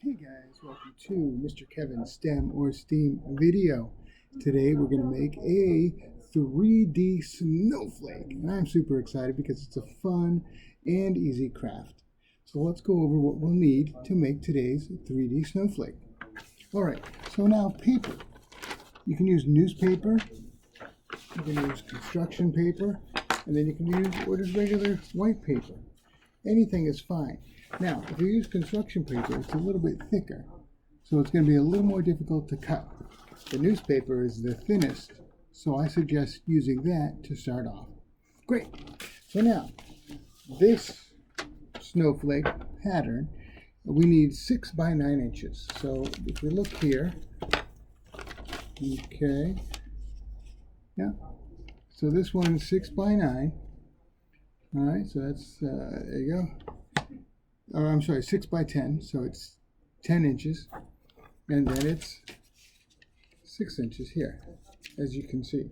Hey guys, welcome to Mr. Kevin's STEM or STEAM video. Today we're going to make a 3D snowflake. And I'm super excited because it's a fun and easy craft. So let's go over what we'll need to make today's 3D snowflake. Alright, so now paper. You can use newspaper, you can use construction paper, and then you can use what is regular white paper. Anything is fine. Now, if you use construction paper, it's a little bit thicker, so it's going to be a little more difficult to cut. The newspaper is the thinnest, so I suggest using that to start off. Great. So now, this snowflake pattern, we need 6 by 9 inches. So if we look here, okay, yeah, so this one is 6 by 9. All right, so that's, there you go. I'm sorry, 6 by 10, so it's 10 inches. And then it's 6 inches here, as you can see.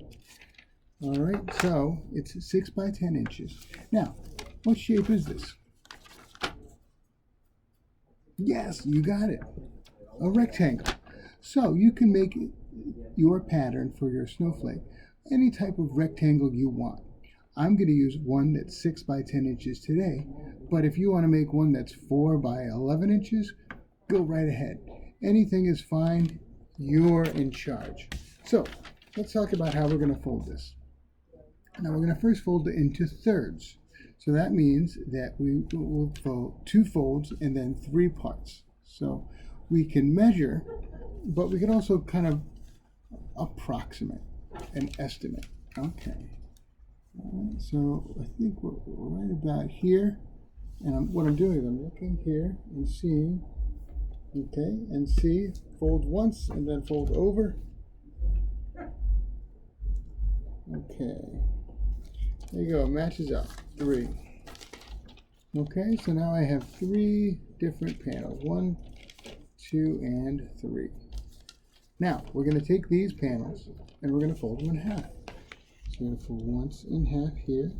All right, so it's 6 by 10 inches. Now, what shape is this? Yes, you got it. A rectangle. So you can make your pattern for your snowflake any type of rectangle you want. I'm going to use one that's 6 by 10 inches today, but if you want to make one that's 4 by 11 inches, go right ahead. Anything is fine. You're in charge. So let's talk about how we're going to fold this. Now we're going to first fold it into thirds. So that means that we will fold 2 folds and then 3 parts. So we can measure, but we can also kind of approximate and estimate. Okay. So I think we're right about here, and what I'm doing is I'm looking here and seeing, okay, and see, fold once and then fold over. Okay, there you go, matches up, 3. Okay, so now I have 3 different panels, 1, 2, and 3. Now we're going to take these panels and we're going to fold them in half. So we're going to fold once in half here,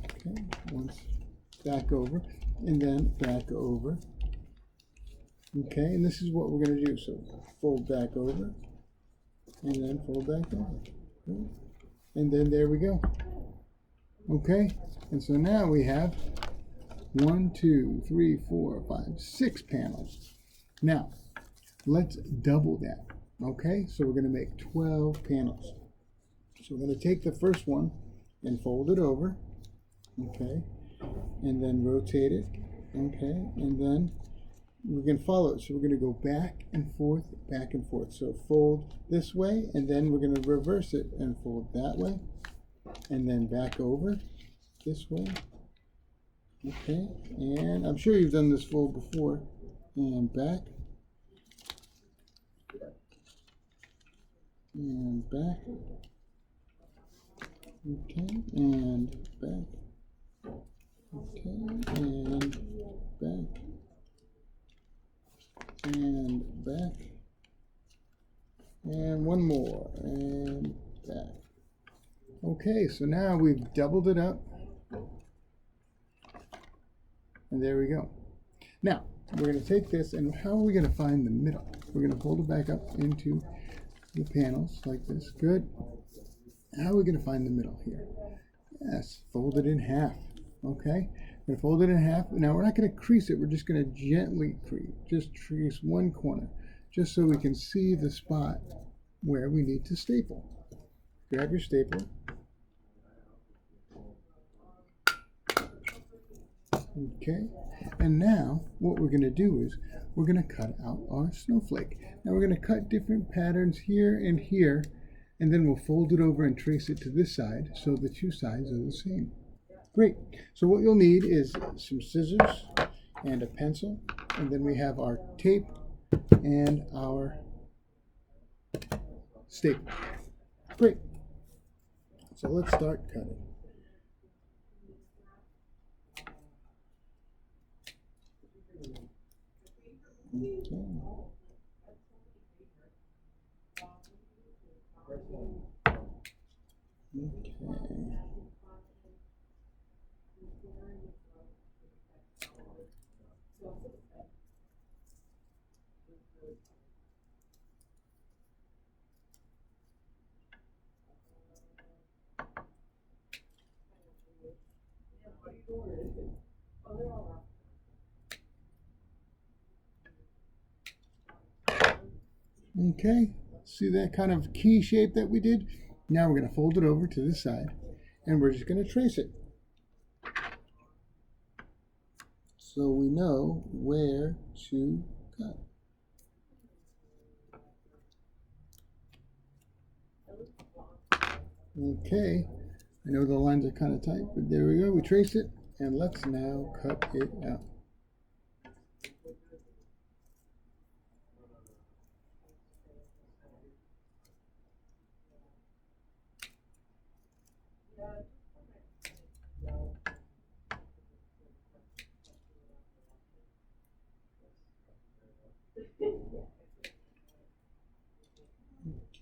okay, once back over, and then back over, okay, and this is what we're going to do. So fold back over, and then fold back over, okay. And then there we go, okay, and so now we have 1, 2, 3, 4, 5, 6 panels. Now let's double that, okay, so we're going to make 12 panels. So we're going to take the first one and fold it over, okay, and then rotate it, okay, and then we're going to follow it. So we're going to go back and forth, back and forth. So fold this way, and then we're going to reverse it and fold that way, and then back over this way, okay, and I'm sure you've done this fold before, and back, and back. Okay, and back. Okay, and back. And back. And one more, and back. Okay, so now we've doubled it up. And there we go. Now, we're going to take this, and how are we going to find the middle? We're going to fold it back up into the panels like this. Good. How are we going to find the middle here? Yes, fold it in half. Okay, we're going to fold it in half. Now we're not going to crease it. We're just going to gently crease, just crease one corner, just so we can see the spot where we need to staple. Grab your stapler. Okay, and now what we're going to do is we're going to cut out our snowflake. Now we're going to cut different patterns here and here, and then we'll fold it over and trace it to this side so the 2 sides are the same. Great. So what you'll need is some scissors and a pencil, and then we have our tape and our staple. Great. So let's start cutting. Okay. Okay. Okay, see that kind of key shape that we did? Now we're going to fold it over to this side and we're just going to trace it. So we know where to cut. Okay, I know the lines are kind of tight, but there we go. We trace it and let's now cut it out.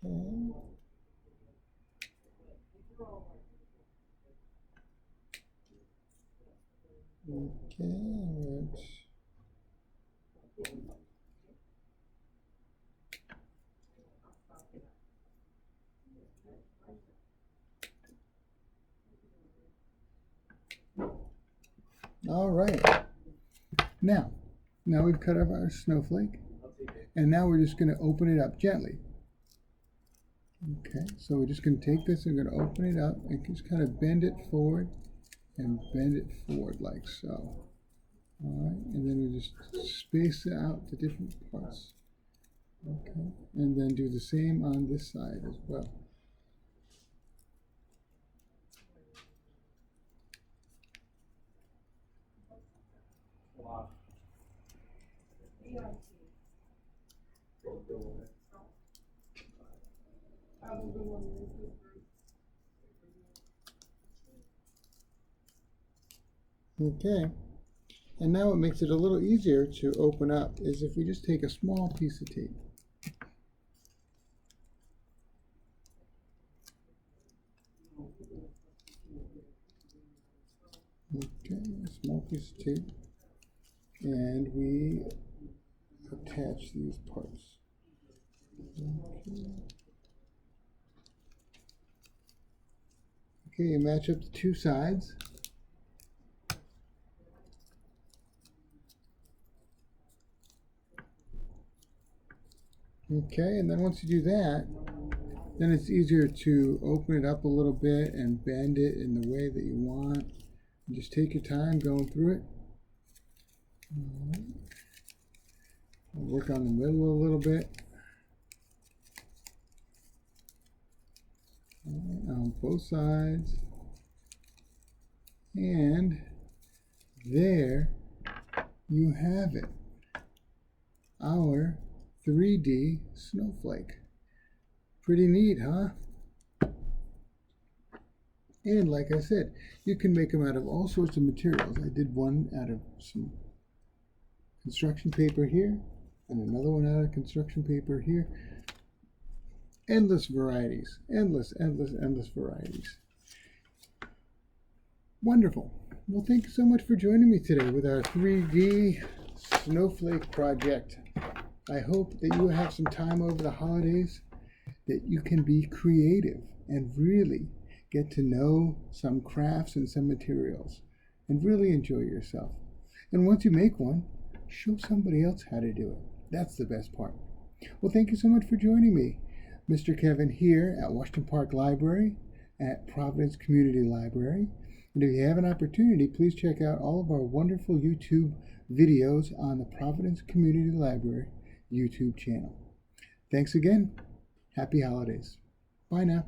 Okay. Okay. All right. Now we've cut off our snowflake, and now we're just going to open it up gently. Okay, so we're just going to take this and we're going to open it up and just kind of bend it forward and bend it forward like so. All right, and then we just space it out to different parts. Okay, and then do the same on this side as well. Okay, and now what makes it a little easier to open up is if we just take a small piece of tape. Okay, a small piece of tape, and we attach these parts. Okay, you match up the two sides. Okay, and then once you do that, then it's easier to open it up a little bit and bend it in the way that you want. And just take your time going through it. Work on the middle a little bit. On both sides. And there you have it. Our 3D snowflake. Pretty neat, huh? And like I said, you can make them out of all sorts of materials. I did one out of some construction paper here, and another one out of construction paper here. Endless varieties. Endless varieties. Wonderful. Well, thank you so much for joining me today with our 3D snowflake project. I hope that you have some time over the holidays that you can be creative and really get to know some crafts and some materials and really enjoy yourself. And once you make one, show somebody else how to do it. That's the best part. Well, thank you so much for joining me. Mr. Kevin here at Washington Park Library at Providence Community Library. And if you have an opportunity, please check out all of our wonderful YouTube videos on the Providence Community Library YouTube channel. Thanks again. Happy holidays. Bye now.